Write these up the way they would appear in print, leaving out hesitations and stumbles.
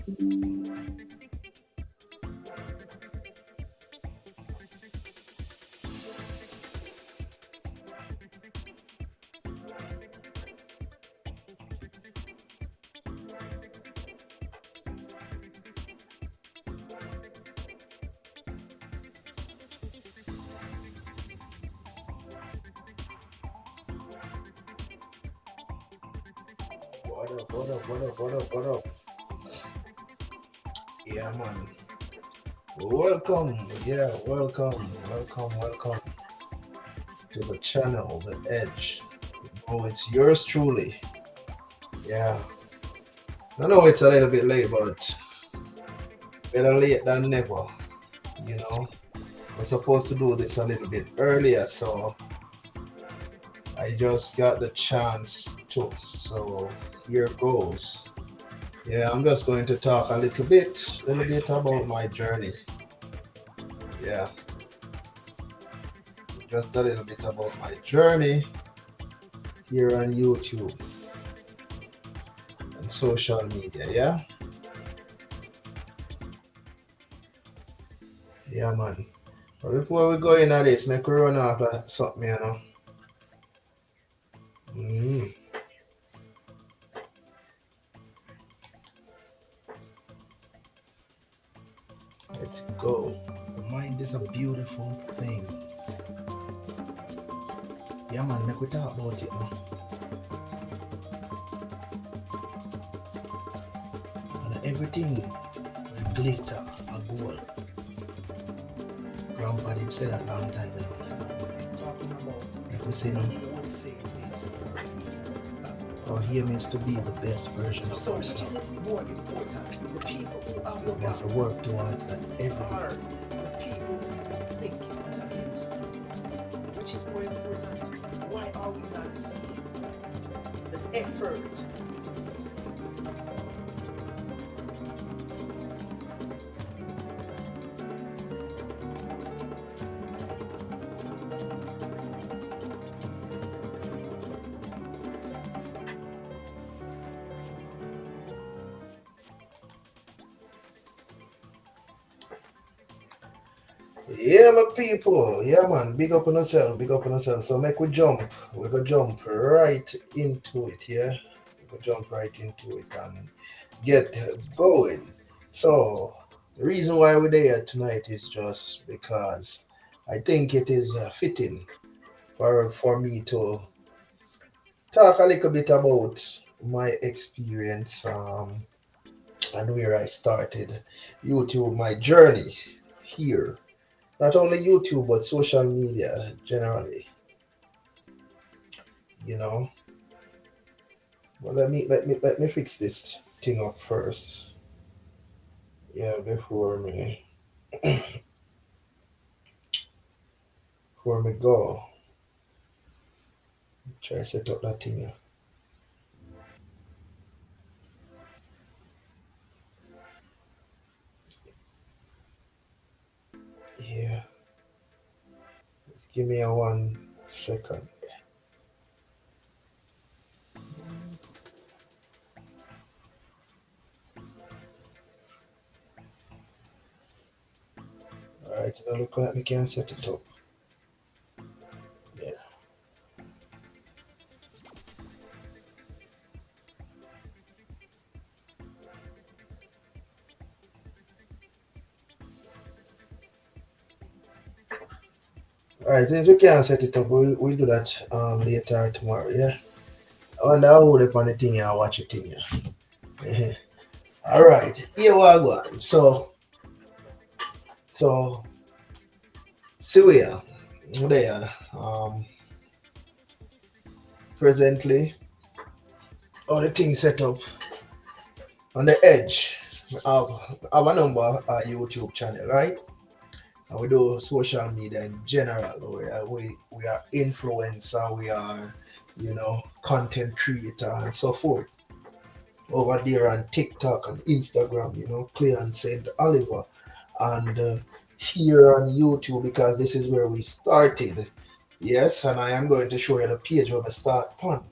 What up, what up, what up, what up, what up? Yeah, man. Welcome, yeah, welcome to the channel, The Edge. Oh, it's yours truly. Yeah. I know it's a little bit late, but better late than never. You know, we're supposed to do this a little bit earlier, so I just got the chance to. So here goes. Yeah, I'm just going to talk a little bit about my journey. Yeah, just a little bit about my journey here on YouTube and social media. Yeah, man. But before we go into this, make we run off like something, you know. Let's go. The mind is a beautiful thing. Yeah, man, make we talk about it, man. And everything will glitter a gold. Grandpa did say that long time ago. Talking about, like we say now, our aim is to be the best version of ourselves. More important, the people who we have to work towards that every day. The people who think as against you, which is more important. Why are we not seeing the effort? Yeah, my people. Yeah, man. Big up on yourself. Big up on yourself. So make we jump. We go jump right into it. Yeah, we go jump right into it and get going. So the reason why we're there tonight is just because I think it is fitting for me to talk a little bit about my experience and where I started YouTube, my journey here. Not only YouTube but social media generally, you know. But let me fix this thing up first. Yeah, before me go. Try set up that thing. Yeah. Just give me a 1 second. Alright, now look like we can set it up. Yeah. Alright, since we can't set it up, we'll do that later tomorrow, yeah? I wonder how hold up on the thing and watch it thing, yeah. Alright, here we go. So see we are there. Presently all the things set up on the edge. Have a number YouTube channel, right? And we do social media in general. We are influencer, we are, you know, content creator and so forth. Over there on TikTok and Instagram, you know, Clear and Saint Oliver. And here on YouTube, because this is where we started. Yes, and I am going to show you the page where I start upon.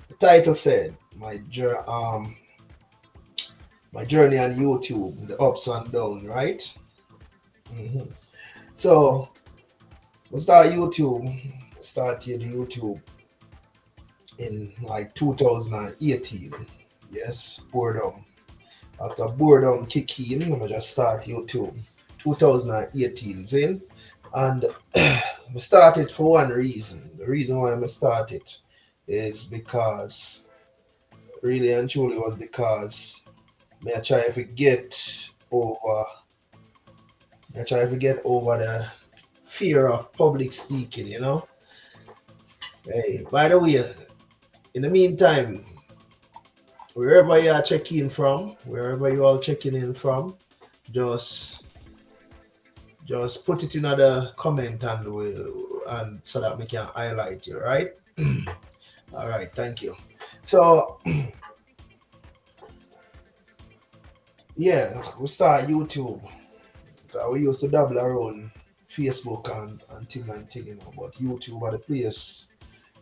The title said, my my journey on YouTube, the ups and downs, right? hmm So we started YouTube in like 2018. Yes, boredom. After boredom kick in, I just start YouTube 2018 in, and we started for one reason. The reason why I started is because really and truly was because me I try to get over I try to get over the fear of public speaking, you know. Hey, by the way, in the meantime, wherever you are checking from, wherever you are checking in from, just just put it in the comment and so that we can highlight you, right? All right, thank you. So yeah, we start YouTube. We used to double around Facebook and thing, you know, but YouTube are the place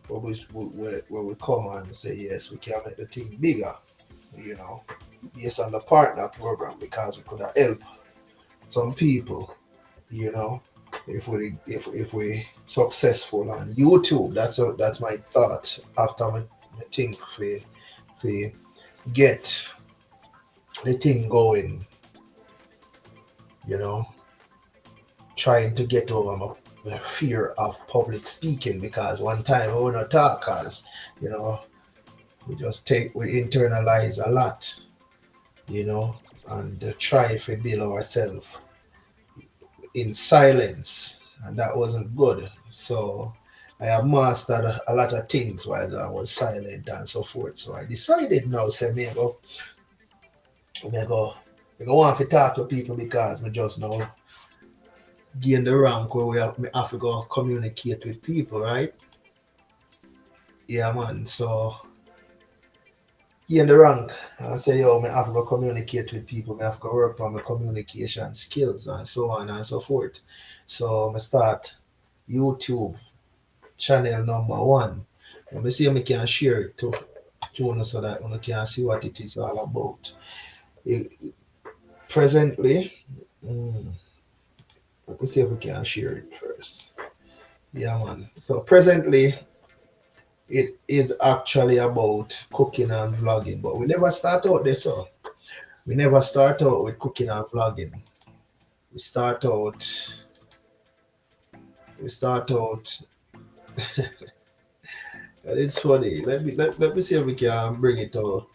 where we come and say yes, we can make the thing bigger, you know, based on the partner program because we could have helped some people, you know, if we successful on YouTube. That's my thought after I think we get the thing going, you know, trying to get over my fear of public speaking because one time we were not talkers, you know, we internalize a lot, you know, and try to build ourselves in silence, and that wasn't good. So I have mastered a lot of things while I was silent and so forth. So I decided now, say me go want to talk to people because me just now gain the rank where me have to go communicate with people, right? Yeah, man. So gain the rank and say, yo, me have to go communicate with people. Me have to work on my communication skills and so on and so forth. So me start YouTube channel number 1. Let me see if I can share it to you so that you can see what it is all about. It, presently, let me see if we can share it first. Yeah, man. So presently, it is actually about cooking and vlogging, but we never start out there, so we never start out with cooking and vlogging. We start out. We start out. It's funny. Let me see if we can bring it out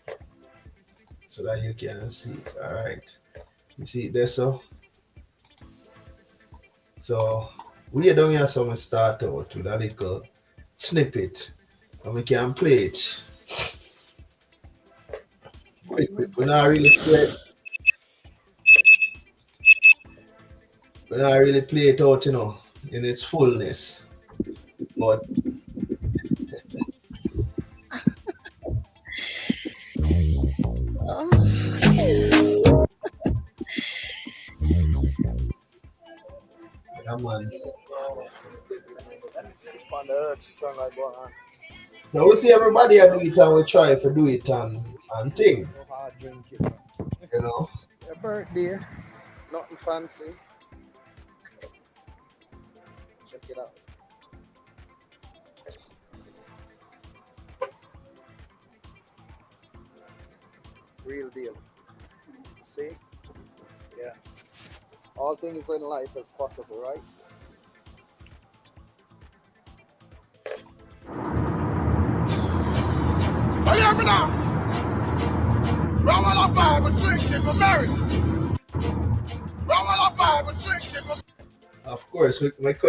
so that you can see it. All right. You see it there, so we don't have some start out with a little snippet and we can play it. We not really play we not really play it out, you know, in its fullness. But yeah, man. On the earth, strong like one. Now we see everybody do it and we try to do it and thing, No hard drinking. you know. Your birthday, nothing fancy. Check it out. Real deal. See? Yeah. All things in life is possible, right? But hear me now. Roll up vibe and drinking for Mary. Roll up vibe and drinking for Of course, we can't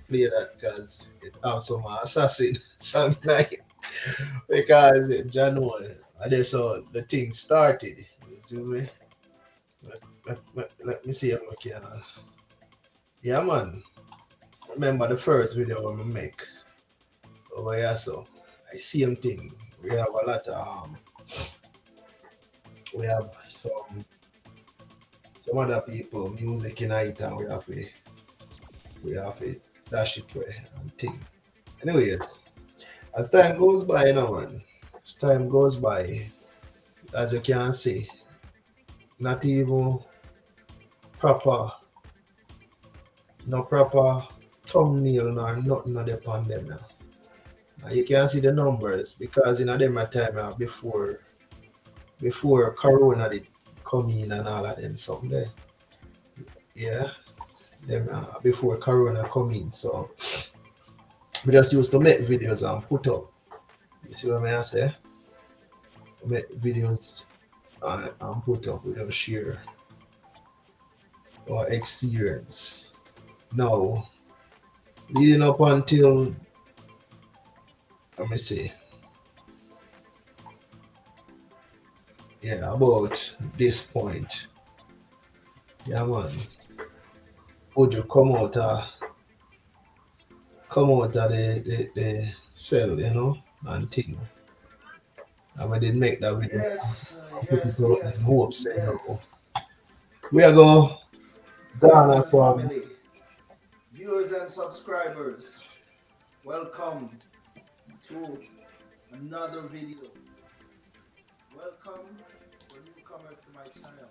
play that because it have some assassin song like because January and that's how the thing started. You see me? Let me see if I can. Yeah, man. Remember the first video we make over here, so I see him thing. We have a lot of we have some other people music in it and we have to dash it way and thing. Anyways, As time goes by, you know, man. As time goes by, as you can see, not even proper, no proper thumbnail nor nothing of the upon them now. And you can see the numbers because in them time before Corona did come in and all of them something there. Yeah, them before Corona come in. So we just used to make videos and put up. You see what I say? Make videos and put up, we don't share our experience. Now, leading up until, let me see, yeah, about this point, yeah, man, would you come out of the cell, you know, and thing. And we did make that video, Yes, put it yes, out in yes, hopes, you yes. know, we are going Friends Ghana and some, family, viewers and subscribers, welcome to another video. Welcome for newcomers to my channel.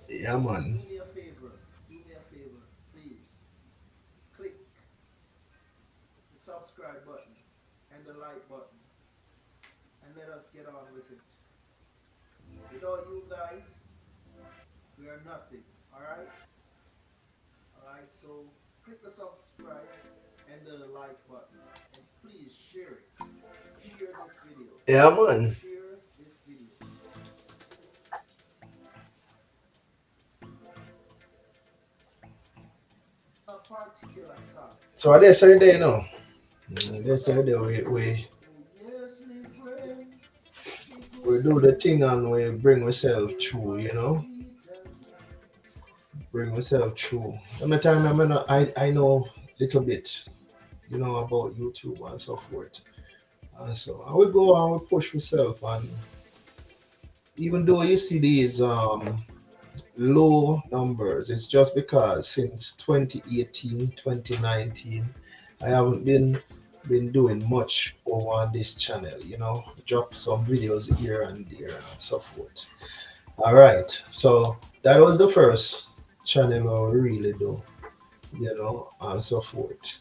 yeah, man. Do me a favor, please. Click the subscribe button and the like button and let us get on with it. Without you guys, we are nothing. Alright? Alright, so click the subscribe and the like button and please share it. Share this video. Yeah, man. Share this video. A particular song. So this right there, you know. This right there, we do the thing and we bring ourselves through, you know. Bring ourselves through. Sometimes I know little bit, you know, about YouTube and so forth. And so I will go and we push myself, and even though you see these low numbers, it's just because since 2018, 2019, I haven't been doing much over on this channel, you know, drop some videos here and there and so forth. All right, so that was the first channel I really do, you know, and so forth.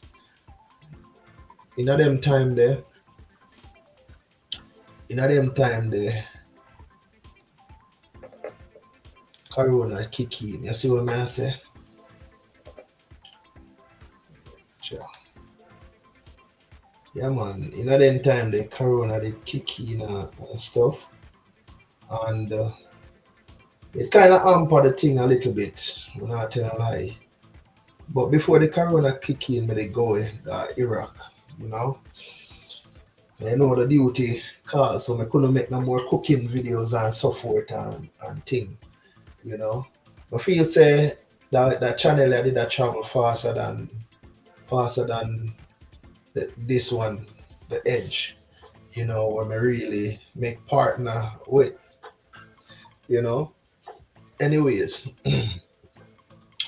In them time there, Corona kick in. You see what I say? Sure. Yeah, man. In them time, the Corona did kick in and stuff, and it kind of hampered the thing a little bit. I'm not telling a lie. But before the Corona kick in, me they go Iraq, you know. I know the duty call, so I couldn't make no more cooking videos and so forth and thing, you know. I feel say that channel I did that travel faster than this one, the Edge, you know, where I really make partner with, you know. Anyways,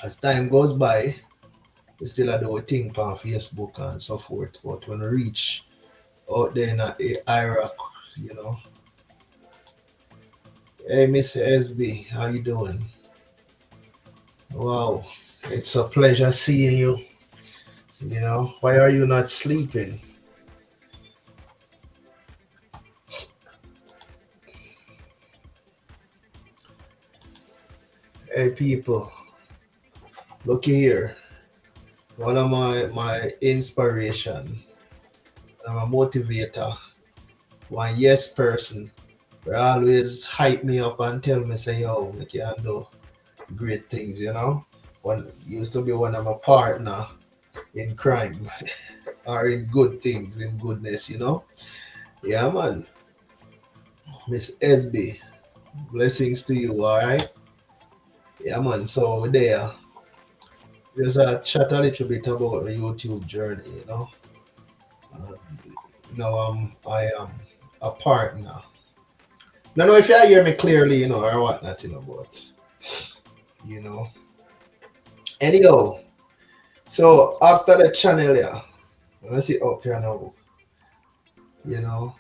as time goes by, we still do a thing on Facebook and so forth, but when we reach out there in Iraq, you know. Hey, Mr. SB, how you doing? Wow, it's a pleasure seeing you. You know, why are you not sleeping? Hey, people, look here. One of my inspiration, I'm a motivator, one yes person, will always hype me up and tell me, say, yo, we can do great things, you know. One used to be one of my partner in crime or in good things, in goodness, you know. Yeah, man. Miss SB, blessings to you, alright? Yeah, man. So over there, just chat a little bit about the YouTube journey, you know. Now I am a partner. Now, know if you hear me clearly, you know, or whatnot, you know, but you know. Anyhow, so after the channel, yeah, let's see up here now. You know,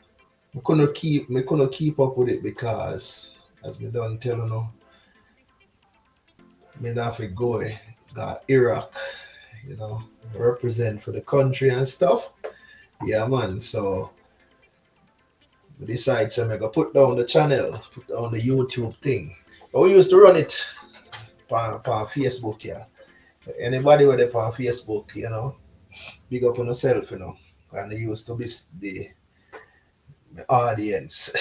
me couldn't keep up with it because, as me done tell you know, me not fi go got Iraq, you know, represent for the country and stuff. Yeah, man. So we decide so I go put down the channel, put down the YouTube thing. But we used to run it on Facebook, yeah. Anybody with it on Facebook, you know, big up on yourself, you know. And they used to be the audience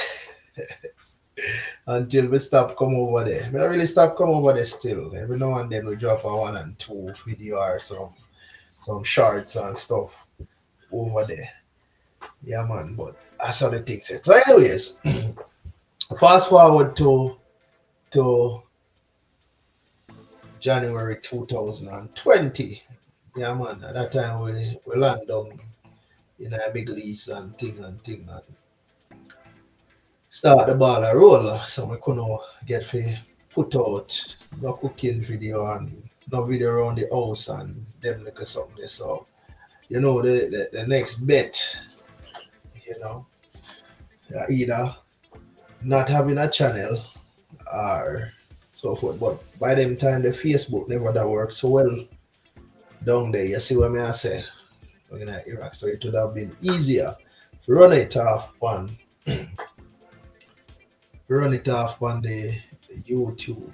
until we stop come over there. We don't really stop come over there still. Every now and then we drop a one and two video or some shorts and stuff over there. Yeah, man. But that's how the things set. So, anyways, fast forward to January 2020. Yeah, man. At that time we land down in the Middle East and start the ball a roll. So we couldn't get for put out no cooking video and no video around the house and them like something. So you know the next bet, you know, either not having a channel or so forth. But by them time the Facebook never that work so well down there. You see what me I say? Looking at Iraq. So it would have been easier to run it off on the YouTube.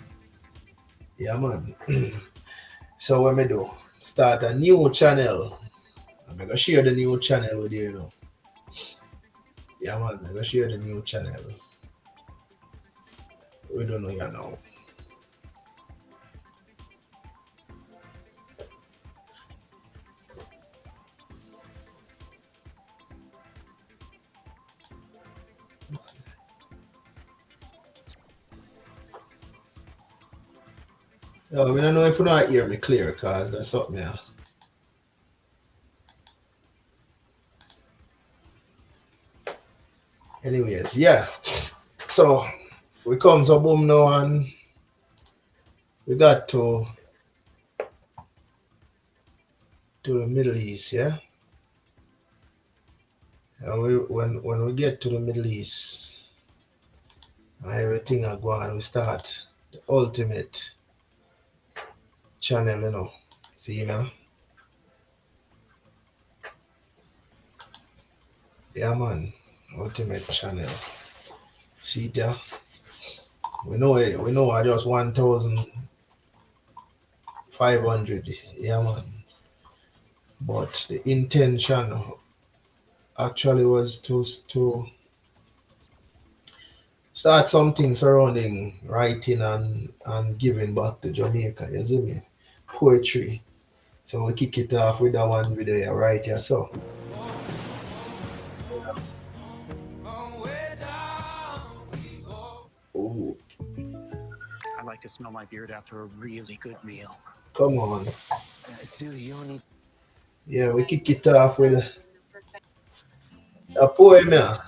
Yeah man. So what me do? Start a new channel. I'm gonna share the new channel with you, you know. Yeah man, I'm gonna share the new channel. We don't know you now. No, we don't know if you not hear me clear cause that's something yeah. Anyways, yeah. So we come so boom now and we got to the Middle East, yeah. And when we get to the Middle East, everything are going, we start the ultimate channel, you know. See now? Yeah man, ultimate channel. See there? We know I just 1,500, yeah man. But the intention actually was to start something surrounding writing and giving back to Jamaica, you see me? Poetry. So we kick it off with that one video right here. So ooh, I like to smell my beard after a really good meal. come on. Dude, you don't need. Yeah, we kick it off with a poem here.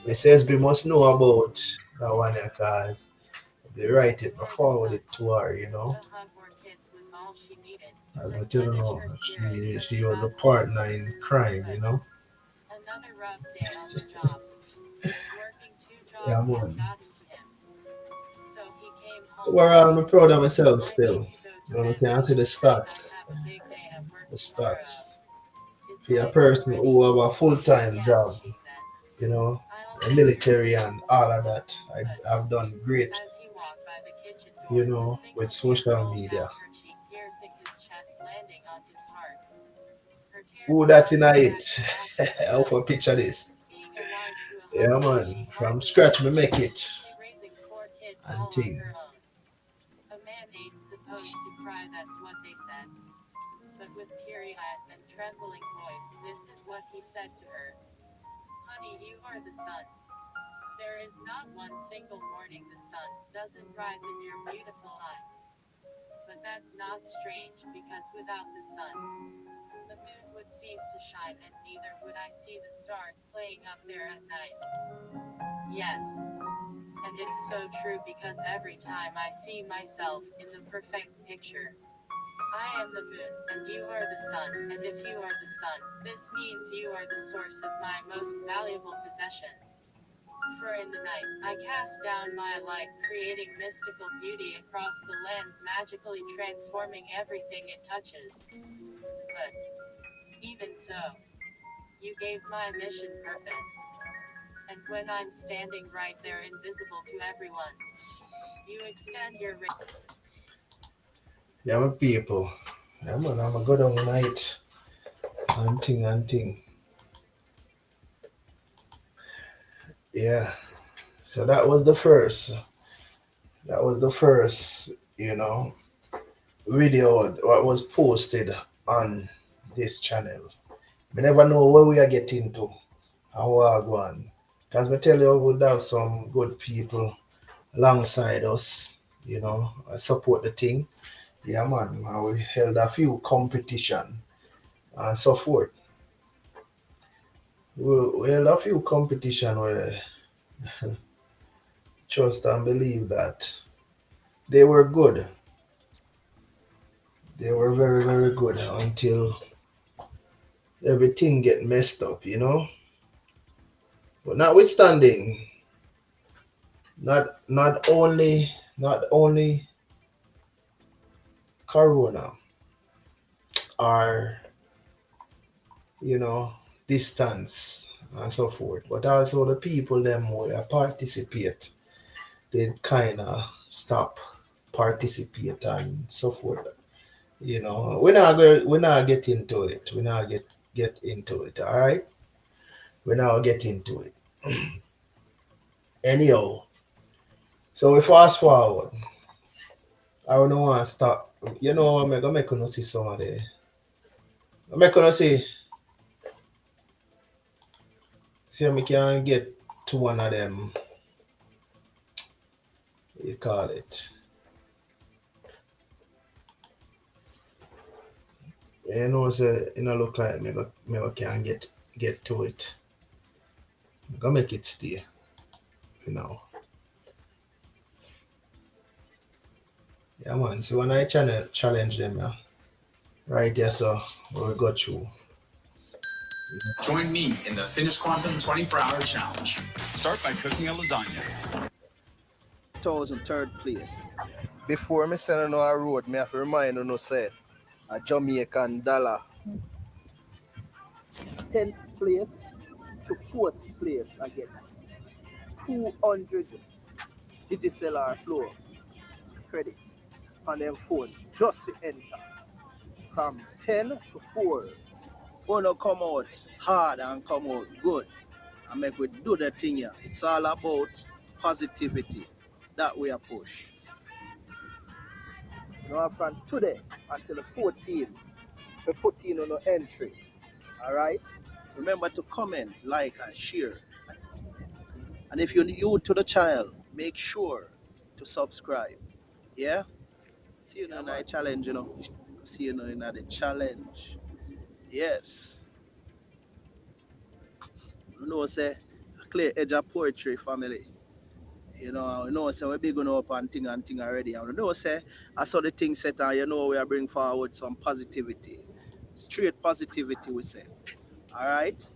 It says we must know about that one here cause they write it before with it to her, you know. As I tell you now, she was a partner in crime, you know. Another rough day on the job. Working two Yeah jobs had man. gotten to him. So he came home Overall late. I'm proud of myself I need still. to go to You know, you can see Memphis the because I stats. have a big day at work The tomorrow. stats. His For a wife person already. who have a full time Yes, job, she said. you know, I'll the make her. military and all of that. I've But done great, as he walked by the kitchen you door, a know, with single tear social rolled media. down her cheek, piercing his chest, landing on his heart. Her tears Who that in splashed it? back and back to his How for eyes. picture this? Being a wife to a Yeah husband man, she from hardly scratch me knew, make it she raising four kids and all on thing. her own. A man ain't supposed to cry, that's what they said. But with teary eyes and trembling voice, this is what he said to her. Honey, you are the sun. There is not one single morning the sun doesn't rise in your beautiful eyes. But that's not strange, because without the sun, the moon would cease to shine and neither would I see the stars playing up there at nights. Yes. And it's so true because every time I see myself in the perfect picture, I am the moon, and you are the sun, and if you are the sun, this means you are the source of my most valuable possession. For in the night, I cast down my light, creating mystical beauty across the lands, magically transforming everything it touches. But, even so, you gave my mission purpose. And when I'm standing right there invisible to everyone, you extend your Yeah, my people. Yeah, man, I'm a good on night. And thing. Yeah. So that was the first. That was the first, video what was posted on this channel. We never know where we are getting to and what we're going. Because me tell you, we would have some good people alongside us, support the thing. Yeah, man. We held a few competition and so forth. We held a few competition where trust and believe that they were good. They were very, very good until everything get messed up. But notwithstanding, not only Corona or you know distance and so forth, but also the people them who participate, they kind of stop participate and so forth. We're not get into it. We not get into it. All right, we now get into it. Anyhow, so we fast forward. I don't want to stop. I'm gonna make you see some of the. I'm gonna see if I can get to one of them. You call it. Say look like me can get to it. I'm gonna make it stay. Yeah, man. So when I challenge them, yeah, right there, so we go through. Join me in the Finish Quantum 24-hour challenge. Start by cooking a lasagna. 1,003rd place. Before me send on a road, me have to remind you say a Jamaican dollar. 10th place to 4th place again. 200 Digicel flow credit on them phone just to enter. From 10 to 4. Wanna come out hard and come out good. And make we do the thing here. It's all about positivity that we are push. From today until the 14th, we put in on the entry. Alright? Remember to comment, like, and share. And if you're new to the channel, make sure to subscribe. Yeah? See you in the challenge, See you in the challenge. Yes. Say a clear edge of poetry family. Say we're big on up and thing already. Say I saw the thing set and we are bring forward some positivity. Straight positivity we say. Alright?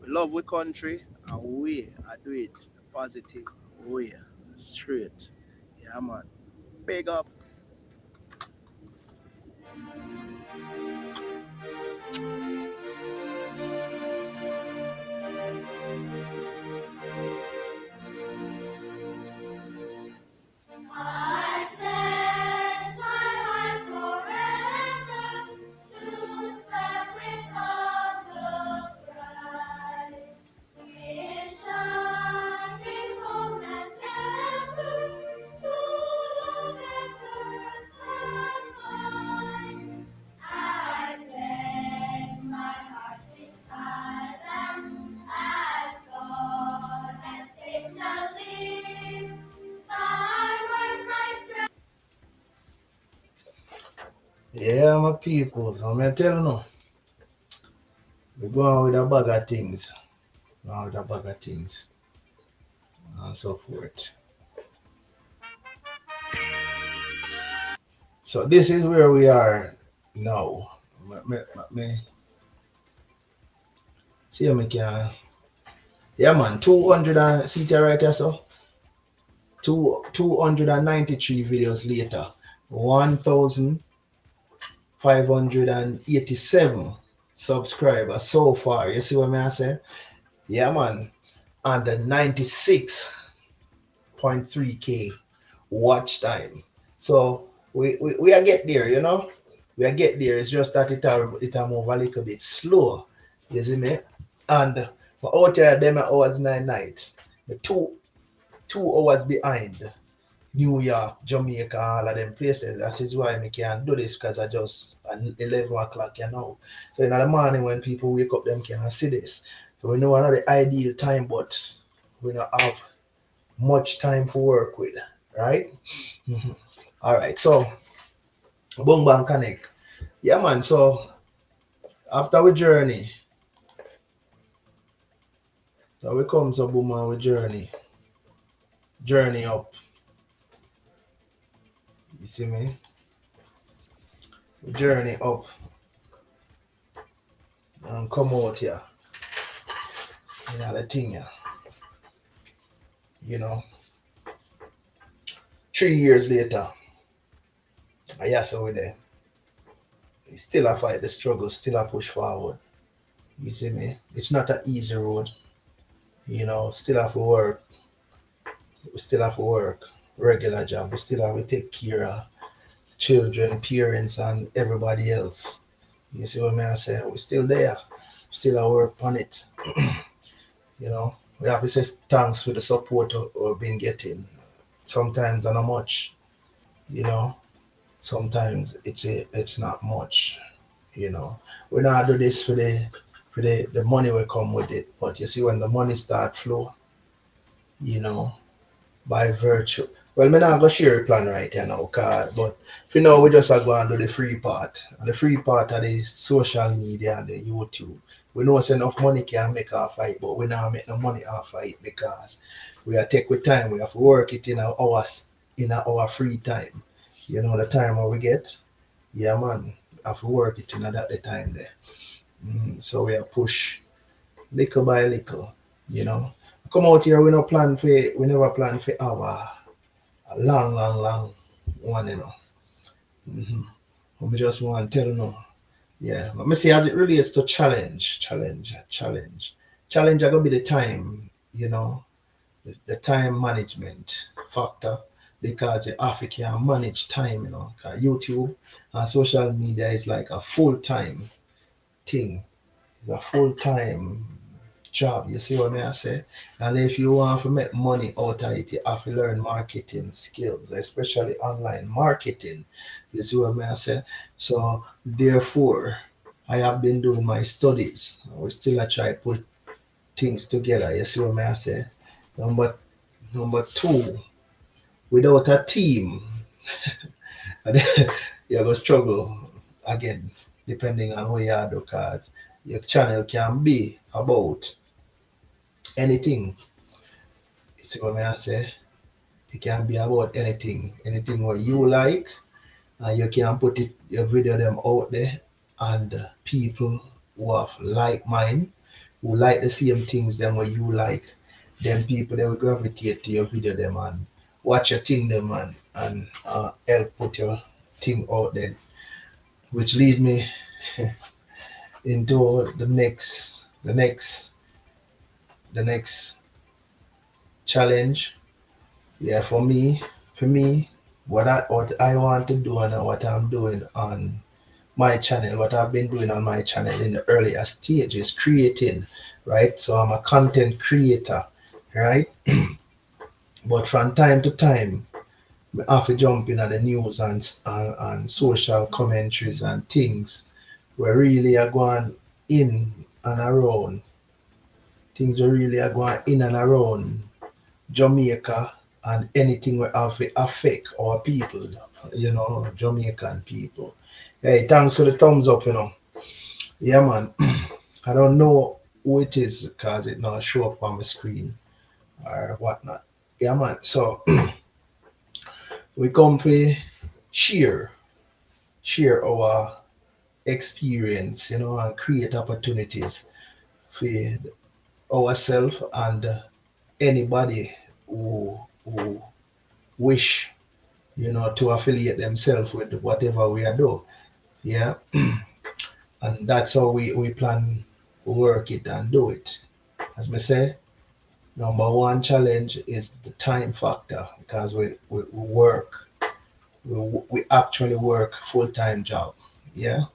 We love our country and we are do it the positive way. Straight. Yeah man. Big up. I pledge my heart forever to serve with all the pride. With shining home and ever, so long as earth and mine. I pledge my heart with silence, as God and faith shall live. Yeah, my people. So I'm telling you, we're going with a bag of things. And so forth. So this is where we are now. Me see me can. Yeah man, 200 and see it right here so. 293 videos later. 1,587 subscribers so far. You see what I say? Yeah man. And the 96.3k watch time. So we are get there, you know. We are get there. It's just that it move a little bit slow. You see me? And for out here, them hours 9 nights. The two hours behind New York, Jamaica, all of them places. That is why I can't do this because I just at 11 o'clock, you know. So in the morning when people wake up, them can't see this. So we know another ideal time, but we don't have much time to work with, right? Mhm. All right, so Boom Bang Connect. Yeah, man. So after we journey, so we come to Boom and we journey up. You see me? We journey up and come out here. You know the thing here. You know, 3 years later, I yes over there. We still a fight the struggle, still a push forward. You see me? It's not an easy road. You know, still have to work. We still have to work. Regular job. We still have to take care of children, parents, and everybody else. You see what I say? We're still there. Still I work on it. You know, we have to say thanks for the support we've been getting. Sometimes not much. You know, sometimes it's not much. You know, we not do this for the money will come with it. But you see when the money start flow, you know, by virtue. Well, me not go share a plan right here now, but for now we just are going to do the free part. And the free part of the social media and the YouTube. We know it's enough money can make our fight, but we not make no money off of it because we are take with time. We have to work it in our free time. You know the time where we get, yeah man, have to work it in at the time there. So we are push little by little, you know. Come out here, we never plan for our a long one, you know. We just want to tell you know. Yeah. But me see as it relates to challenge. Challenge are gonna be the time, you know, the time management factor because you have to manage time, you know. 'Cause YouTube and social media is like a full time thing. It's a full time job. You see what I say? And if you want to make money out of it, you have to learn marketing skills, especially online marketing. You see what I say? So therefore, I have been doing my studies. We still I try to put things together. You see what I say? Number two, without a team, you're gonna struggle again, depending on where you are because your channel can be about anything. You see what I say? It can be about anything what you like, and you can put it your video them out there, and people who have like mind, who like the same things them what you like, then people they will gravitate to your video them and watch your thing them and help put your thing out there, which lead me into the next challenge. Yeah, for me, what I want to do and what I'm doing on my channel, what I've been doing on my channel in the earlier stage is creating, right? So I'm a content creator, right? But from time to time, I have to jump in at the news and social commentaries and things where really are going in and around. Things where really are going in and around Jamaica and anything will have to affect our people, you know, Jamaican people. Hey, thanks for the thumbs up, you know. Yeah, man. I don't know who it is because it not show up on my screen or whatnot. Yeah, man. So we come for share. share our experience, and create opportunities for ourselves and anybody who wish, to affiliate themselves with whatever we are doing. Yeah. And that's how we plan to work it and do it. As I say, number one challenge is the time factor because we work, we actually work full-time job. Yeah.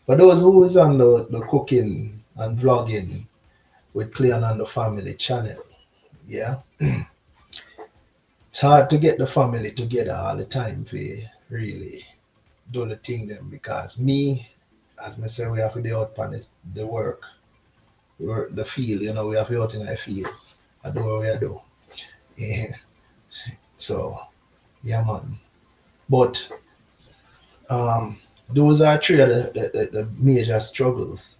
But those who is on the cooking and vlogging with Cleon and the family channel, yeah, it's hard to get the family together all the time for really do the thing them because me, as I say, we have to do out on the work, the field, we have to out in the field. I do what we do. Yeah. So yeah, man. But those are three of the major struggles,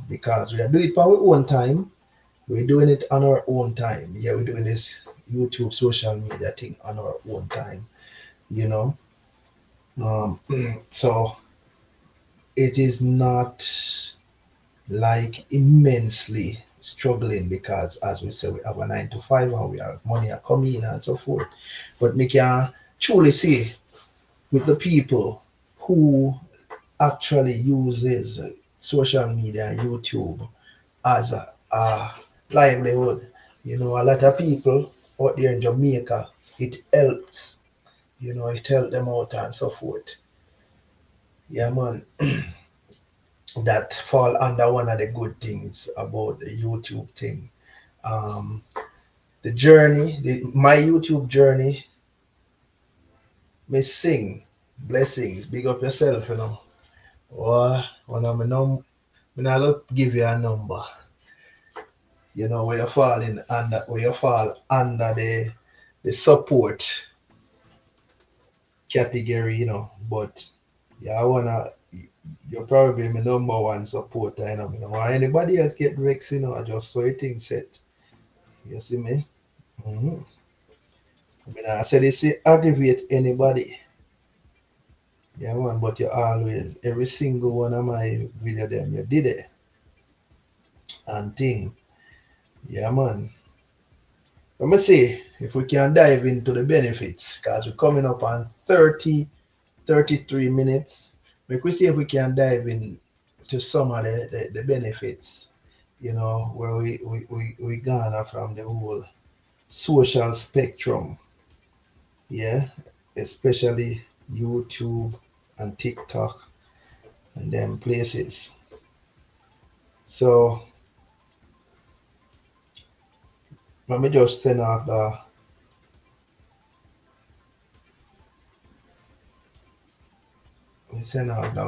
because we are doing it for our own time. We're doing it on our own time. Yeah, we're doing this YouTube social media thing on our own time, you know. Um, so it is not like immensely struggling because, as we say, we have a 9 to 5 and we have money are coming in and so forth. But me can truly say with the people who actually uses social media and YouTube as a livelihood. A lot of people out there in Jamaica, it helps. It helps them out and so forth. Yeah, man. That fall under one of the good things about the YouTube thing. Um, the journey, my YouTube journey, me sing blessings. Big up yourself. When I'm not give you a number. Where you fall in under where you fall under the support category, but yeah, you're probably my number one supporter, Why anybody else get vexed, I just saw it thing set. You see me? Mm-hmm. I said this will aggravate anybody. Yeah, man, but you always, every single one of my video them, you did it. And thing. Yeah, man. Let me see if we can dive into the benefits because we're coming up on 33 minutes. Make we see if we can dive into some of the benefits, where we garner from the whole social spectrum. Yeah, especially YouTube and TikTok and them places. So let me just send out that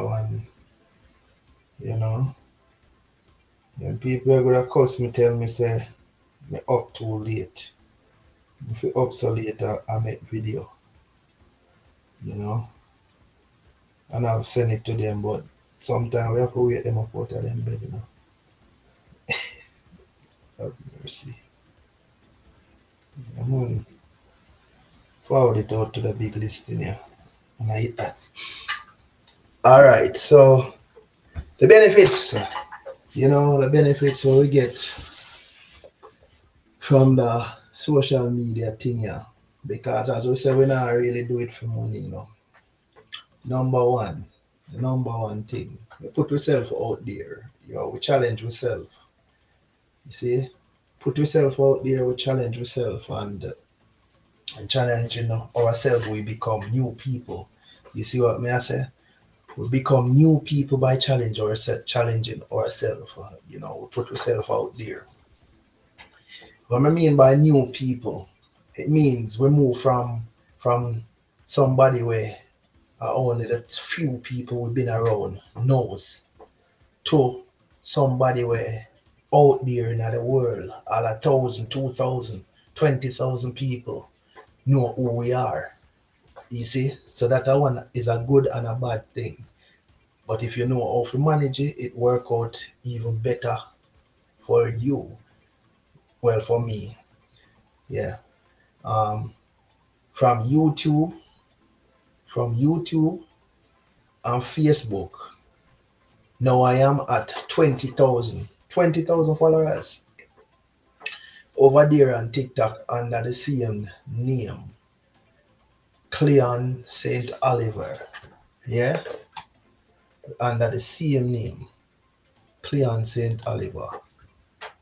one, you know. When people are gonna cuss me, tell me say me up too late. If you up so late, I make video, you know, and I'll send it to them. But sometimes we have to wait them up out of them bed, Have mercy. I'm going to forward it out to the big list in here, and I hit that. All right, so the benefits, the benefits we get from the social media thing here, because as we say, we not really do it for money, Number one, the number one thing, we put yourself out there, we challenge yourself. You see, put yourself out there, we challenge yourself, and challenging ourselves, we become new people. You see what may I say? We become new people by challenging ourselves. We put ourselves out there. What I mean by new people, it means we move from somebody where only the few people we've been around knows to somebody where out there in the world, all 1,000, 2,000, 20,000 people know who we are. You see, so that one is a good and a bad thing. But if you know how to manage it, it work out even better for you. Well, for me, yeah. From YouTube, from YouTube and Facebook. Now I am at 20,000. 20,000 followers over there on TikTok under the same name, Cleon St. Oliver. Yeah, under the same name, Cleon St. Oliver.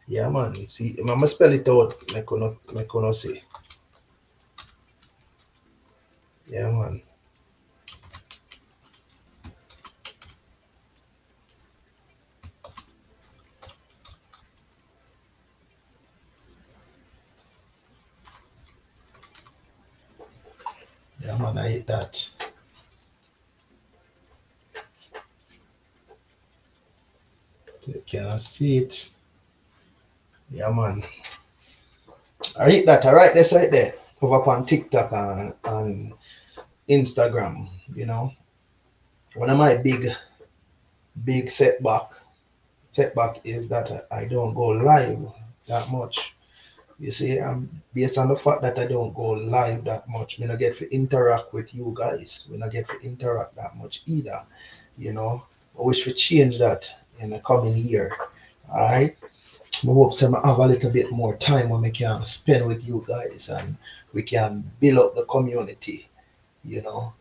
Yeah, man. See, I'm gonna spell it out. Make you see. Yeah, man. Yeah, man. I hate that. So you can see it. Yeah, man. I hate that. I write this right there over on TikTok and Instagram. You know, one of my big setback is that I don't go live that much. You see, based on the fact that I don't go live that much, we not get to interact with you guys. We not get to interact that much either. You know, I wish we change that in the coming year. All right. I hope so I have a little bit more time when we can spend with you guys and we can build up the community, you know,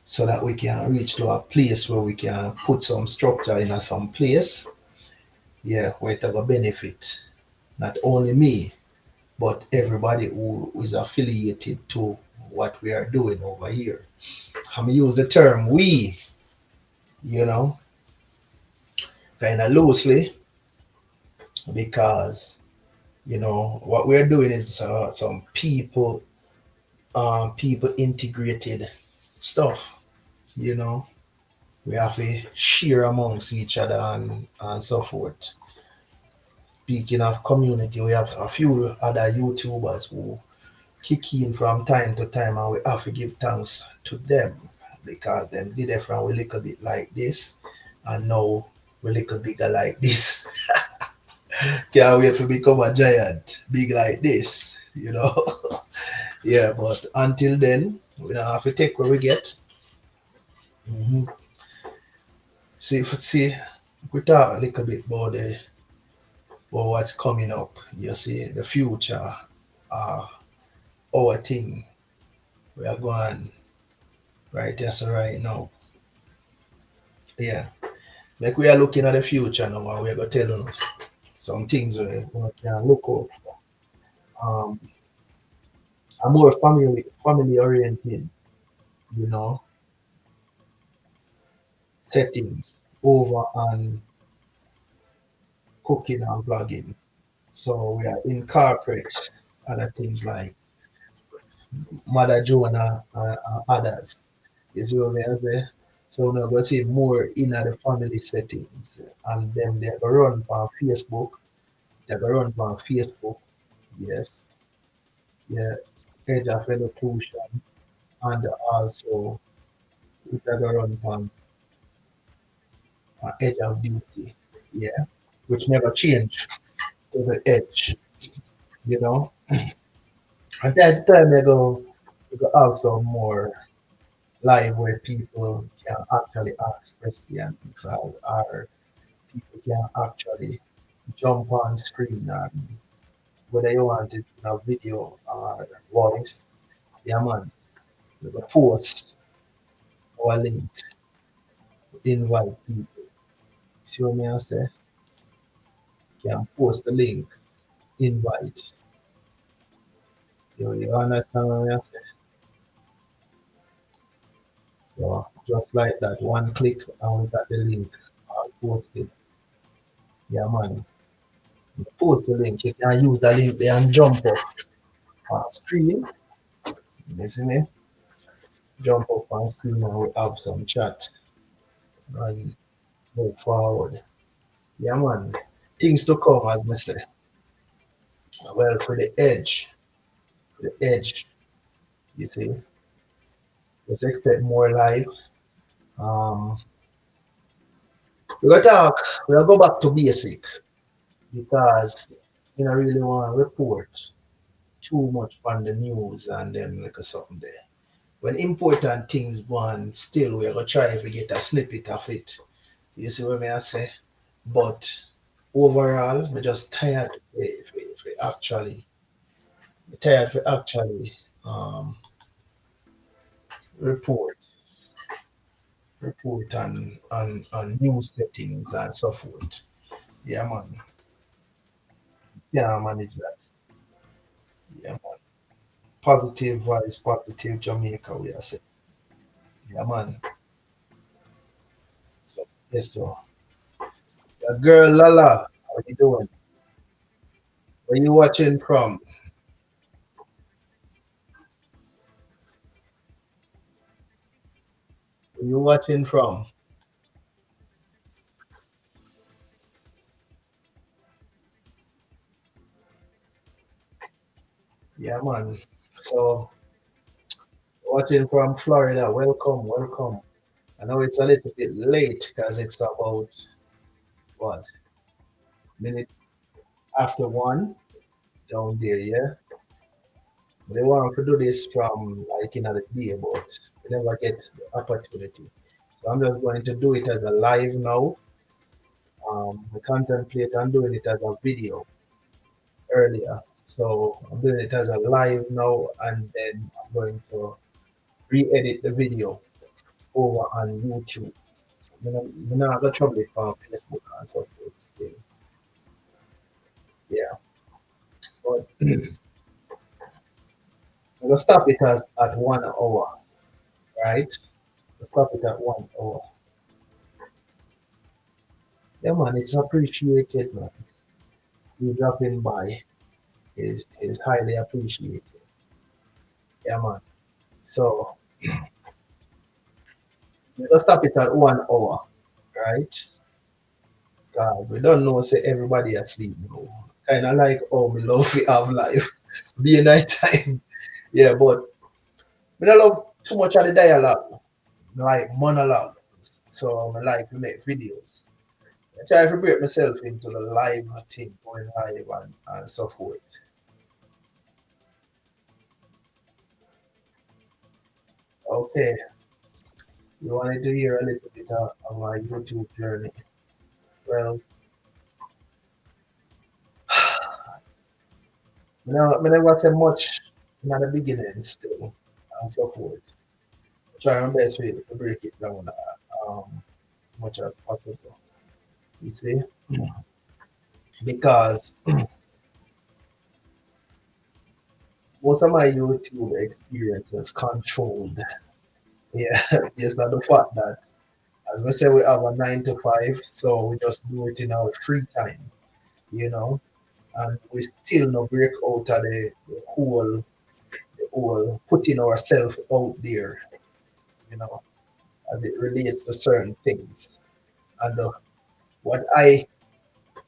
so that we can reach to a place where we can put some structure in some place, yeah, where it have a benefit, not only me, but everybody who is affiliated to what we are doing over here. I'm use the term we, you know, kind of loosely because you know what we're doing is some people integrated stuff. You know, we have to share amongst each other and so forth. Speaking of community, we have a few other YouTubers who kick in from time to time, and we have to give thanks to them because them did it from a little bit like this, and now we little bigger like this. Can't wait to become a giant, big like this, you know. Yeah, but until then, we don't have to take what we get. Hmm. See, we talk a little bit about what's coming up. You see, the future, uh, our thing. We are going right there, so right now. Yeah, like we are looking at the future now, and we're gonna tell you some things we can look out for. Um, a more family oriented, you know, settings over on cooking and vlogging. So we are incorporate other things like Mother Jonah and others. You see what I'm saying? So we're going to see more in the family settings. And then they're going to run on Facebook. They're going to run on Facebook. Yes. Yeah. Edge of Elocution. And also it's going to run on Edge of Beauty. Yeah. Which never change to the edge. You know? And that time we go have some more live where people can actually ask questions or people can actually jump on screen and whether you want it in a video or voice, yeah man, we will post our link, invite people. See what me I say? Can post the link, invite. You understand what I say? So just like that, one click and we got the link posted. Yeah man. Post the link, you can use the link there and jump up on screen. You see me? Jump up on screen and we have some chat and move forward. Yeah, man. Things to come, as I say. Well, for the edge, you see, let's expect more live. Um, we're gonna talk. We'll go back to basic because you know really want to report too much on the news and then like something there. when important things go on, still we're gonna try if we get a snippet of it. You see what I say? But overall, we're just tired we actually tired for actually um report on new settings and so forth. Yeah man. Yeah, manage that. Yeah man. Positive vibes, positive Jamaica we are saying. Yeah man. So yes so. Yeah, girl Lala, how you doing? Where you watching from? Where you watching from? Yeah man. So watching from Florida. Welcome, welcome. I know it's a little bit late because it's about what minute after one down there, yeah. They want to do this from like in the day, but we never get the opportunity. So I'm just going to do it as a live now. I contemplate on doing it as a video earlier. So I'm doing it as a live now, and then I'm going to re-edit the video over on YouTube. I'm not gonna trouble it on Facebook and so forth. Still. Yeah, but I'm gonna stop it at 1 hour, right? Stop it at 1 hour. Yeah, man, it's appreciated, man. You dropping by is highly appreciated. Yeah, man. So we're gonna stop it at 1 hour, right? God, we don't know say everybody asleep now. Kinda like oh we love we have life. Be a night time. Yeah, but we don't love too much of the dialogue, like monologue. So I like to make videos. I try to break myself into the live thing, going live and so forth. Okay, you wanted to hear a little bit of my YouTube journey. Well, I never say much in the beginning still and so forth. Try my best to break it down much as possible. You see, because most of my YouTube experience is controlled. Yeah, based on the fact that as we say we have a 9 to 5, so we just do it in our free time, you know, and we still no break out of the whole putting ourselves out there, you know, as it relates to certain things. And what I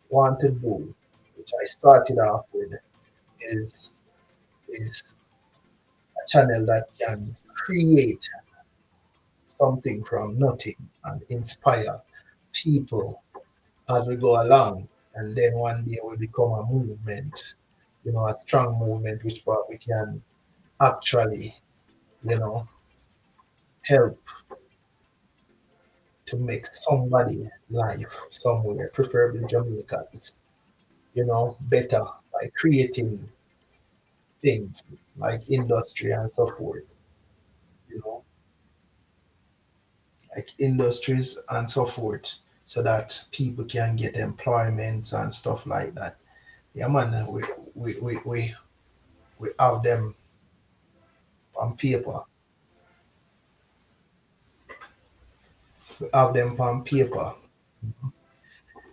want to do, which I started off with, is is a channel that can create something from nothing and inspire people as we go along. And then one day will become a movement, a strong movement which we can actually, you know, help to make somebody life somewhere, preferably Jamaicans, better by creating things like industry and so forth, you know, like industries and so forth, so that people can get employment and stuff like that. Yeah, man, we have them on paper. We have them on paper.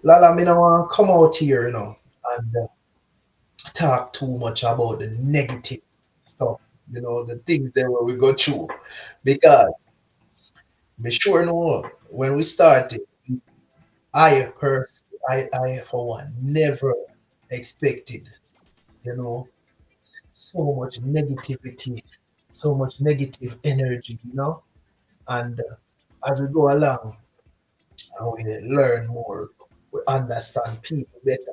Lala, me don't want to come out here, and talk too much about the negative stuff, the things that where we go through. Because be sure no, when we started, I for one never expected, you know, so much negativity, so much negative energy, and as we go along, and we learn more, we understand people better.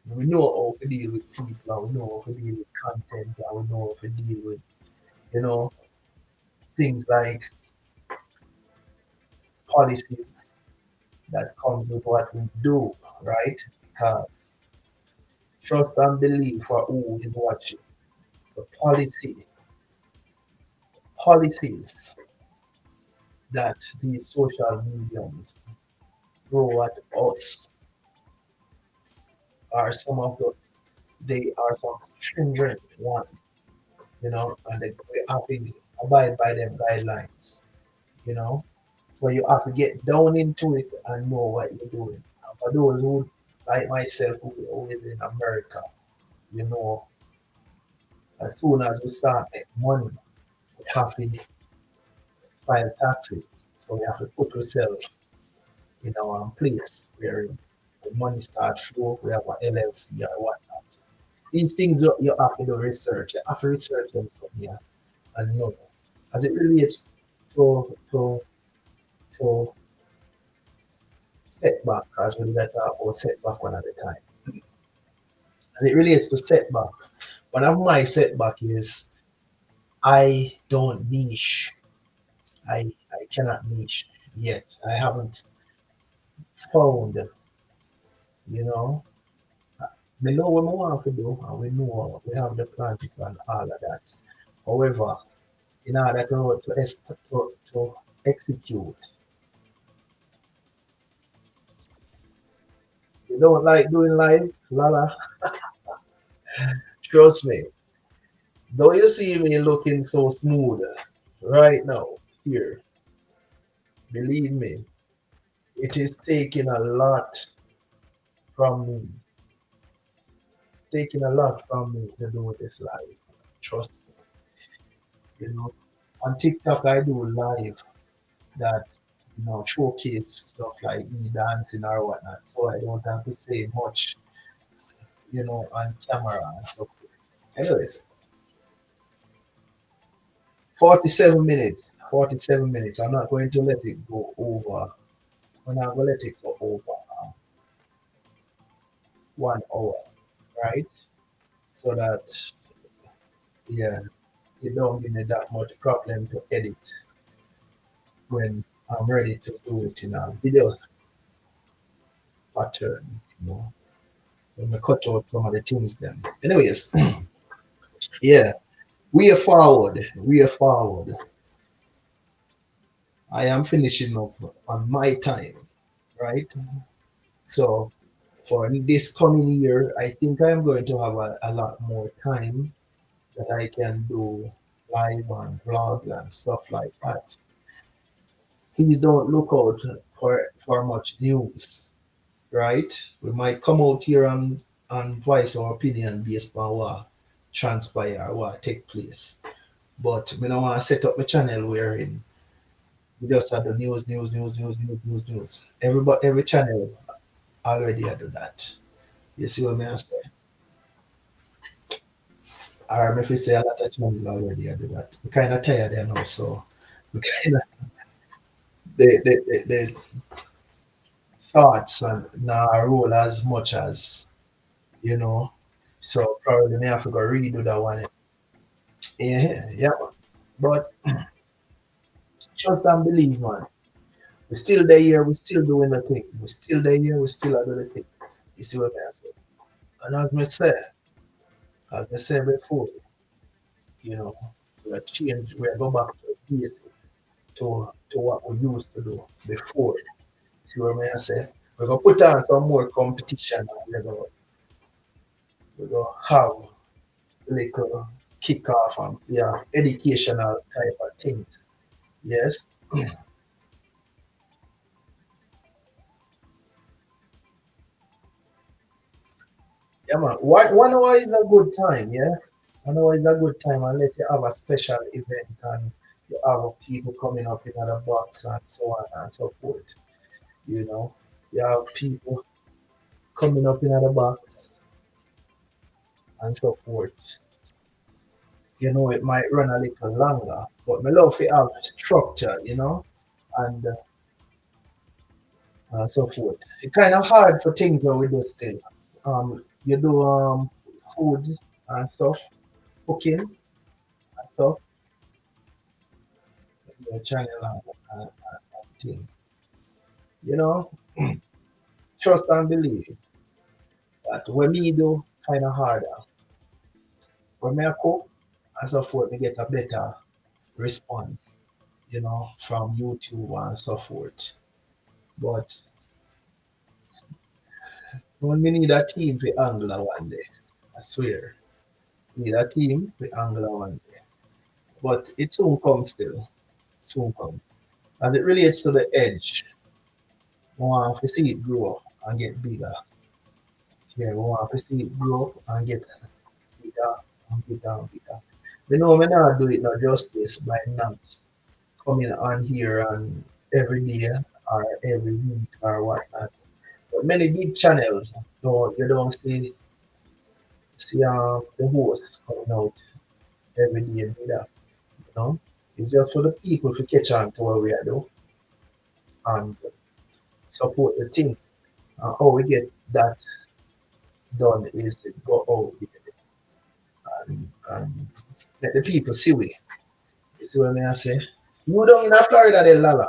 We know how to deal with people, and we know how to deal with content, and we know how to deal with, you know, things like policies that comes with what we do, right? Because trust and belief for who is watching. The policies that these social mediums throw at us are some of they are some stringent ones, and we have to abide by them guidelines, you know. So you have to get down into it and know what you're doing. And for those who, like myself, who is in America, you know, as soon as we start making money, we have to file taxes. So we have to put ourselves in our place where the money starts flow, we have an LLC or whatnot. These things you have to do research. You have to research them from here and know. As it relates to setback, as we did that talk about setback one at a time. As it relates to setback, one of my setback is I don't niche. I cannot niche yet. I haven't found, you know. We know what we want to do and we know we have the plans and all of that. However, in order to execute, you don't like doing lives, Lala. Trust me. Though you see me looking so smooth right now, here, believe me, it is taking a lot from me. Taking a lot from me to do this live. Trust me. On TikTok I do live that showcase stuff like me dancing or whatnot, so I don't have to say much, on camera and stuff. Anyways, 47 minutes. 47 minutes. I'm not going to let it go over. I'm not going to let it go over 1 hour, right? So that, yeah, it don't give me that much problem to edit when I'm ready to do it in a video pattern, when I cut out some of the things then. Anyways, yeah, we are forward. We are forward. I am finishing up on my time, right? So for this coming year, I think I'm going to have a lot more time that I can do live and vlogs and stuff like that. Please don't look out for much news, right? We might come out here and voice our opinion based on what transpire, what take place. But we don't want to set up my channel wherein we just have the news. Every channel already do that. You see what I say? Or if you say a lot of channel already do that. We kind of tired there now, so we kind of the thoughts and now roll as much as you know. So probably may have to go redo that one. Yeah, yeah. But trust and believe, man. We're still there here, we're still doing the thing. We're still there here, we still are doing the thing. You see what I say? And as I said before, you know, we're go back to the basic, to what we used to do before. See what I say? We're gonna put on some more competition and we're gonna have little kick off and yeah, educational type of things. Yes. Yeah, man. 1 hour is a good time, yeah. 1 hour is a good time unless you have a special event and you have people coming up in other box and so on and so forth. You know, you have people coming up in other box and so forth. It might run a little longer, but my love to have structure, and so forth. It's kind of hard for things that we do still. You do food and stuff, cooking and stuff. your channel and thing. You know, trust and believe that when me do kind of harder, when me a cook and so forth, me get a better response, you know, from YouTube and so forth. But when me need a team for angler one day, I swear, need a team for angler one day. But it soon comes still, soon come. As it relates to the edge, we want to see it grow and get bigger. Yeah, we want to see it grow and get bigger and bigger and bigger. We know we not do it no justice by not coming on here and every day or every week or whatnot. But many big channels, you don't see the hosts coming out every day do that, you know. It's just for the people to catch on to what we are doing and support the thing. How we get that done is to go out there and let the people see we. You see what I say? You down in Florida, then Lala.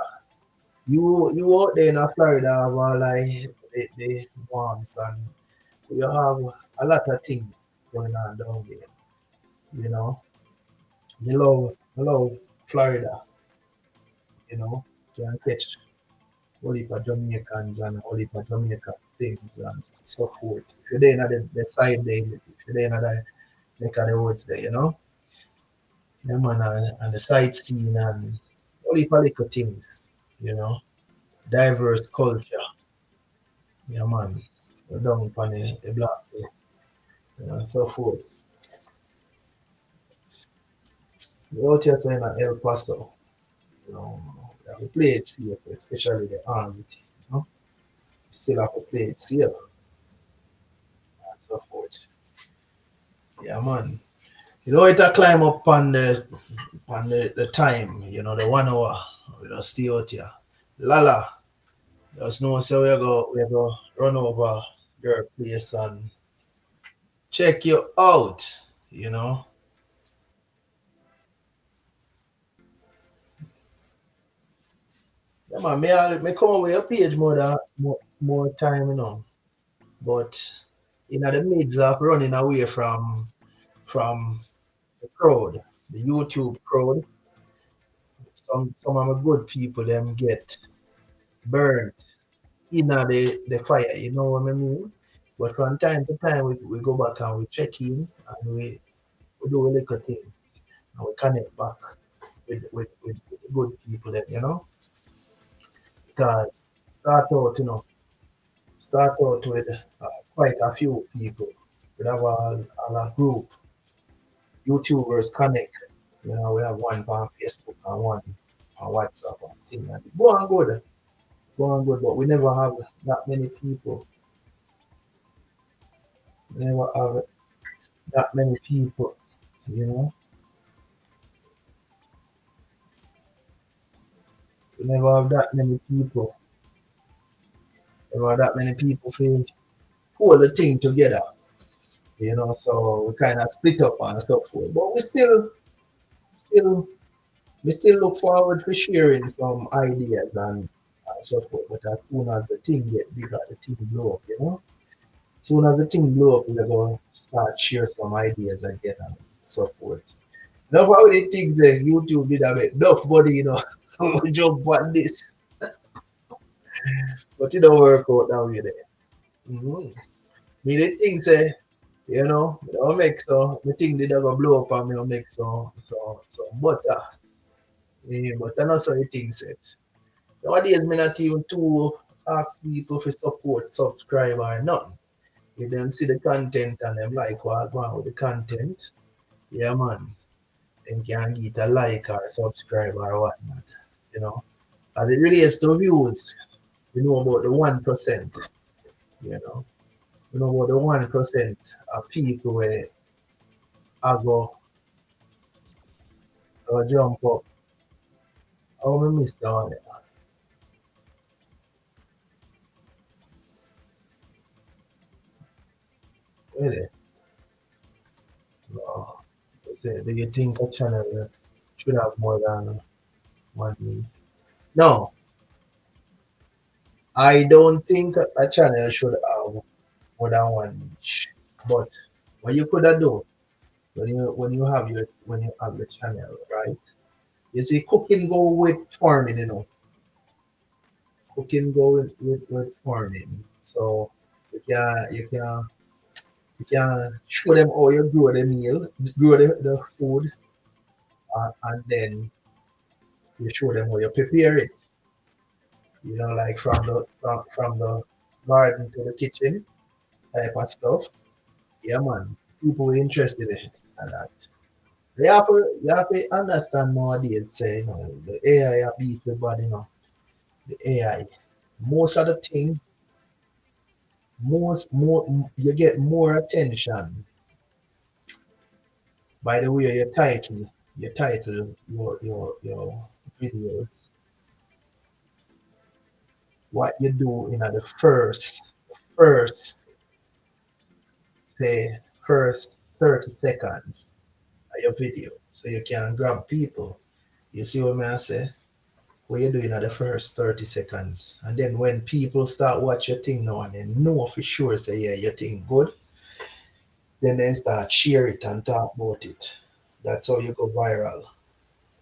You out there in Florida have all like the warmth and you have a lot of things going on down there. You know, you love Florida. You know, you can catch whole heap of Jamaicans and whole heap of Jamaican things and so forth. If you're there in the side there, if you're there in the neck of the woods there, you know, yeah man, and the sightseeing and whole heap of little things. You know, diverse culture. Yeah man, we're down upon the block there. And so forth. We out here saying at El Paso, you know, we have to play it safe, especially the army team, you know. Still have to play it safe and so forth. Yeah, man. You know, it a climb up on the time, you know, the 1 hour. We just stay out here. Lala, just know so we go run over your place and check you out, you know. Yeah, man, may come away your page more time, you know. But in the midst of running away from the crowd, the YouTube crowd, some of the good people them get burnt in the fire, you know what I mean? But from time to time we go back and we check in and we do a little thing and we connect back with the good people then, you know? Because start out with quite a few people. We have a group, YouTubers connect. You know, we have one on Facebook and one on WhatsApp and thing. And go on good, but we never have that many people. We never have that many people, you know. We never have that many people. Never have that many people feel pull the thing together, you know. So we kind of split up and so forth. But still, we still look forward for sharing some ideas and so forth. But as soon as the thing get bigger, the thing blow up, you know. Soon as the thing blow up, we're gonna start share some ideas again and so forth. Now how the things YouTube did a bit duff body, you know, we jump on this. But it don't work out that way there. Mm-hmm. Me the thing say, you know, me don't make so the thing did go blow up and me don't make so butter. Yeah, but I know so the thing set. Nowadays me not even too ask people for support, subscribe or nothing. If them see the content and them like what go on with the content, yeah man, them can get a like or subscribe or whatnot. You know. As it relates to views, you know about the 1%, you know. You know about the 1% of people where I go jump up. How me miss that one? Really? No. Say, do you think a channel should have more than One me. No, I don't think a channel should have more than one niche. But what you could have do when you have your channel, right? You see, cooking go with farming, you know. Cooking go with farming. So you can show them how you grow the meal, grow the food, and then you show them how you prepare it. You know, like from the garden to the kitchen type of stuff. Yeah, man. People interested in that. You have to understand nowadays, say, you know, the AI beat the body, you know. The AI. Most of the thing, you get more attention by the way you title your videos, what you do in the first say first 30 seconds of your video so you can grab people. You see what I say? What you do in the first 30 seconds. And then when people start watch your thing now and they know for sure say yeah your thing good, then they start share it and talk about it. That's how you go viral.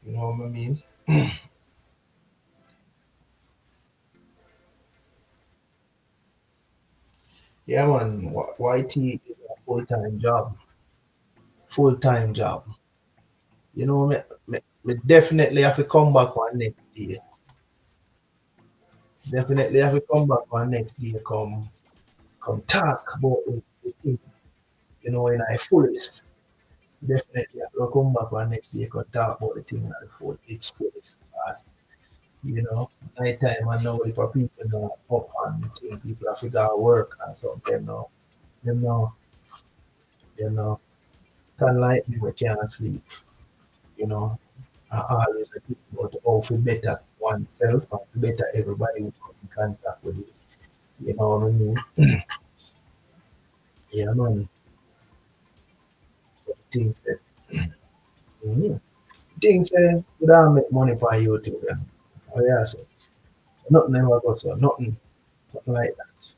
You know what I mean? Yeah, man. YT is a full-time job. Full-time job. You know, me definitely have to come back one next day. Definitely have to come back one next day. Come talk about the thing. You know, in a fullest. Definitely have to come back one next day. Come talk about the thing in the full. It's fullest. Because, you know, night time I know if a people know up on the thing, people have to go work and something. Them know, them know. Kind of like me, we can't sleep. You know, I always think about how to better oneself and to better everybody who come in contact with it. You know what I mean? Yeah, man. So things that mm, things you don't make money for YouTube. Yeah. Oh yeah, so nothing ever goes so nothing like that.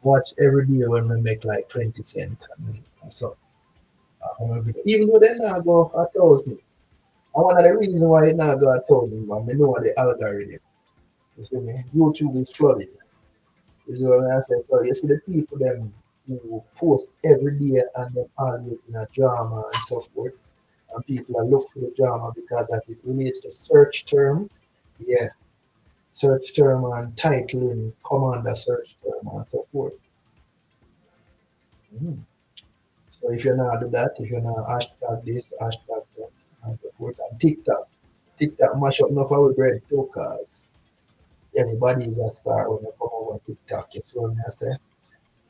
Watch every day when we make like 20 cents and so on my video. Even though they not go a thousand. And one of the reasons why it not go a thousand, man, I know the algorithm. You see me? YouTube is flooded. Is what I say. So you see the people them who post every day and them always in a drama and so forth. And people are look for the drama because as it relates to search term, yeah, search term and titling, command a search term and so forth. Mm. So if you're not do that, if you're not hashtag this, hashtag that, and so forth, and TikTok mash up enough of our bread too, cause everybody is a star when you come over TikTok. You see what I say?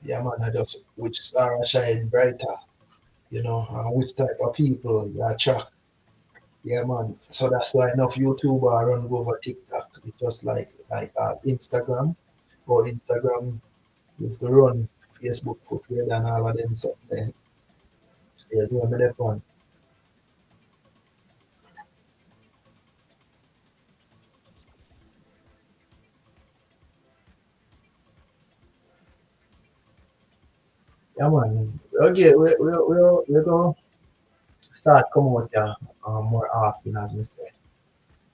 Yeah, man, I just which star shine brighter, you know, and which type of people you attract. Yeah, man. So that's why enough YouTuber run go over TikTok. It's just like Instagram, or Instagram used to run Facebook footwear and all of them something. There's one of one. Yeah, man. Okay, we're going to start coming out here more often, as we say,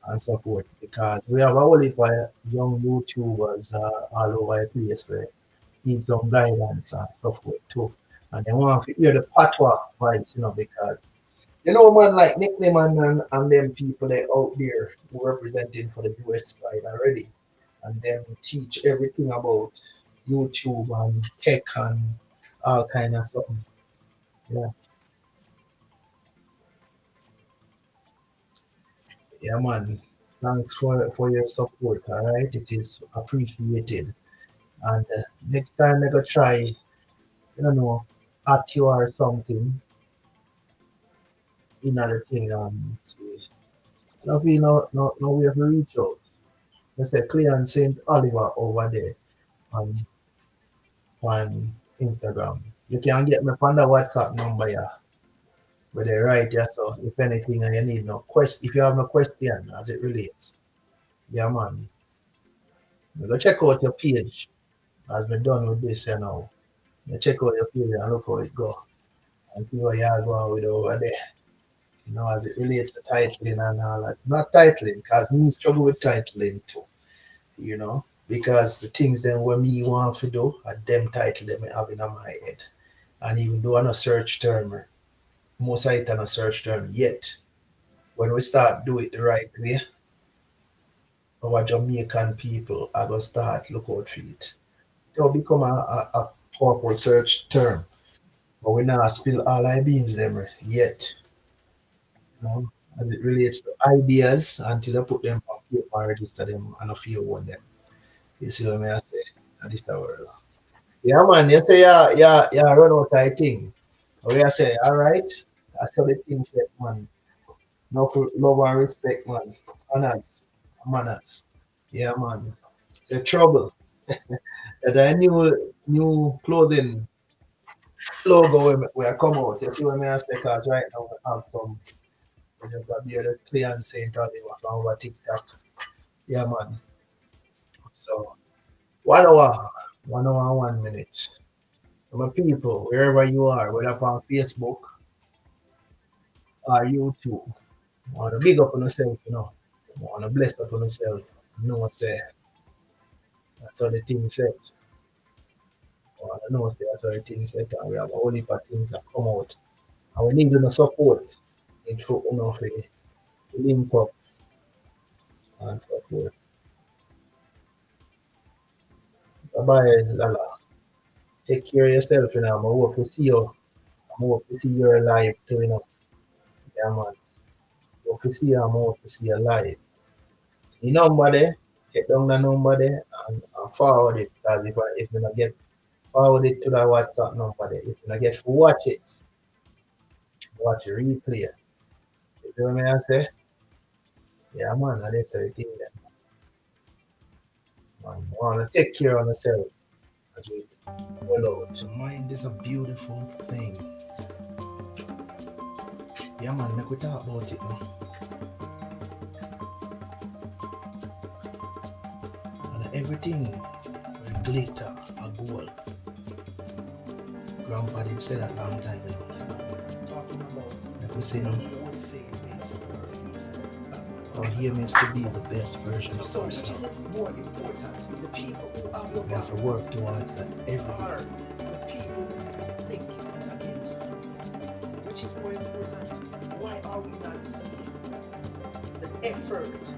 and so forth, because we have a whole heap of young YouTubers all over the place where need some guidance and stuff with too. And they want to hear the patois voice, you know, because you know man like nickname and them people they out there who representing for the US side already. And them teach everything about YouTube and tech and all kind of stuff. Yeah. Yeah man. Thanks for your support, alright? It is appreciated. And next time I go try, you know, at you or something, another thing see. Now we no we have to reach out. Let's say Cleon St. Oliver over there on on Instagram. You can get me on the WhatsApp number, yeah. But they're right, yeah. So if anything and you need no question, if you have no question as it relates, yeah man, you go check out your page as we done with this, you know. You check out your page and look how it go and see what you are going with over there. You know, as it relates to titling and all that. Not titling, because me struggle with titling too, you know. Because the things then what me want to do are them title them I have in my head. And even though I'm a search term, most of it on a search term yet. When we start do it the right way, our Jamaican people are gonna start look out for it. It will become a powerful search term. But we not spill all our beans them yet. You know, as it relates to ideas until I put them on paper and register them and a few one them. You see what I say? And this the world. Yeah man, you say yeah run out of thing. We I say, alright, I saw the thing said man. No for love and respect man. Manners. Manners. Yeah man. The trouble. That a new clothing logo where I come out. You see what I say? Because right now we have some we just got beard clear and Saint Oliver from our TikTok. Yeah man. So 1 hour, 1 hour and 1 minute. So my people, wherever you are, whether on Facebook or YouTube, I want to big up on yourself, you know. I want to bless up on yourself. You know what say. That's how the thing says. I want to know say that's how the thing says. And we have a whole heap of things that come out. And we need no support. Need for you know for link up and so forth. Bye Lala. Take care of yourself, you know. I hope to see you. I hope to see you alive too, you know. Yeah man. Hope to see you, I hope to see you alive. The number there, get down the number there and forward it. Because if you not get forward it to the WhatsApp number there, if you not get to watch it replay. You see what I say? Yeah man, and that's the thing then. Man, wanna take care of yourself as we go out. Mind is a beautiful thing. Yeah man, make we talk about it now. And everything will glitter a gold. Grandpa did say that long time ago. Talking about like we say now. Our aim is to be the best version of ourselves. More important, the people who are we have to work towards that every day. The people who think is against you. Which is more important. Why are we not seeing the effort